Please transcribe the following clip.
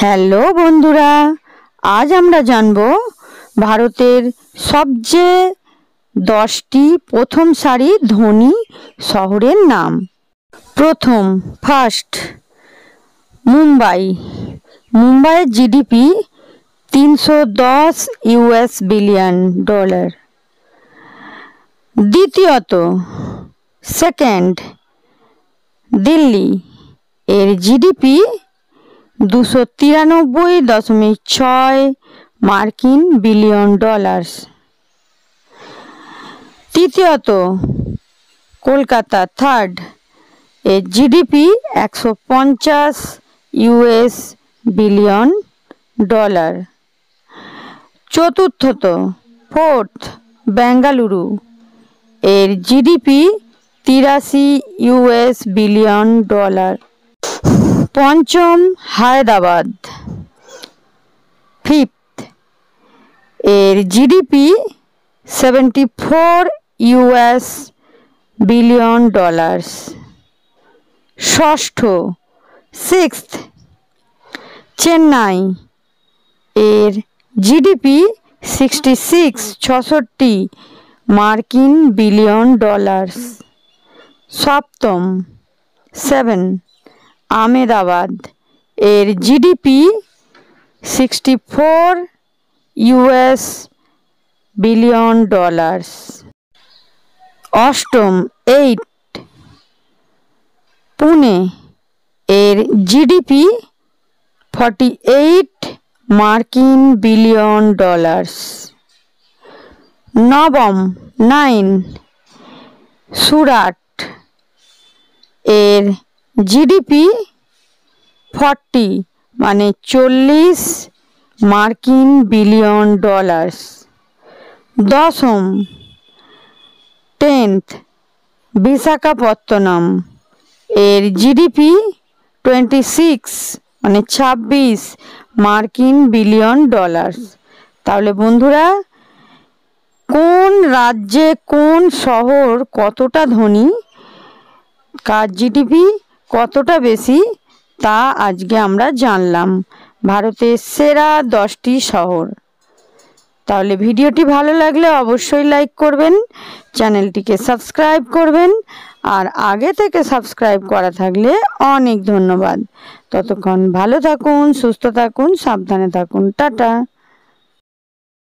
Hello বন্ধুরা, আজ আমরা জানব ভারতের সবচেয়ে 10টি প্রথম সারির ধনী শহরের নাম। প্রথম, ফার্স্ট, মুম্বাই। মুম্বাইয়ের জিডিপি 310 ইউএস বিলিয়ন ডলার। দ্বিতীয়ত, সেকেন্ড, দিল্লি। এর জিডিপি 293.6 মার্কিন বিলিয়ন ডলার। তৃতীয়ত, কলকাতা, থার্ড। এর জিডিপি 150 ইউএস বিলিয়ন ডলার। চতুর্থত, ফোর্থ, বেঙ্গালুরু। এর জিডিপি 83 ইউএস বিলিয়ন ডলার। পঞ্চম, হায়দ্রাবাদ। ফিফথ, এর জিডিপি 74 ইউএস বিলিয়ন ডলার। ষষ্ঠ, সিক্সথ, চেন্নাই। এর জিডিপি 66 মার্কিন বিলিয়ন ডলার। সপ্তম, সেভেন, আহমেদাবাদ। এর জিডিপি 64 ইউএস বিলিয়ন ডলার। অষ্টম, এইট, পুনে। এর জিডিপি 48 মার্কিন বিলিয়ন ডলার। নবম, নাইন, সুরাট। এর জিডিপি 40 মার্কিন বিলিয়ন ডলার। দশম, টেন্থ, বিশাখাপত্তনম। এর জিডিপি 26 মার্কিন বিলিয়ন ডলার। তাহলে বন্ধুরা, কোন রাজ্যে কোন শহর কতটা ধনী, কার জিডিপি কতটা বেশি, তা আজকে আমরা জানলাম। ভারতের সেরা 10টি শহর। তাহলে ভিডিওটি ভালো লাগলে অবশ্যই লাইক করবেন, চ্যানেলটিকে সাবস্ক্রাইব করবেন, আর আগে থেকে সাবস্ক্রাইব করা থাকলে অনেক ধন্যবাদ। ততক্ষণ ভালো থাকুন, সুস্থ থাকুন, সাবধানে থাকুন। টাটা।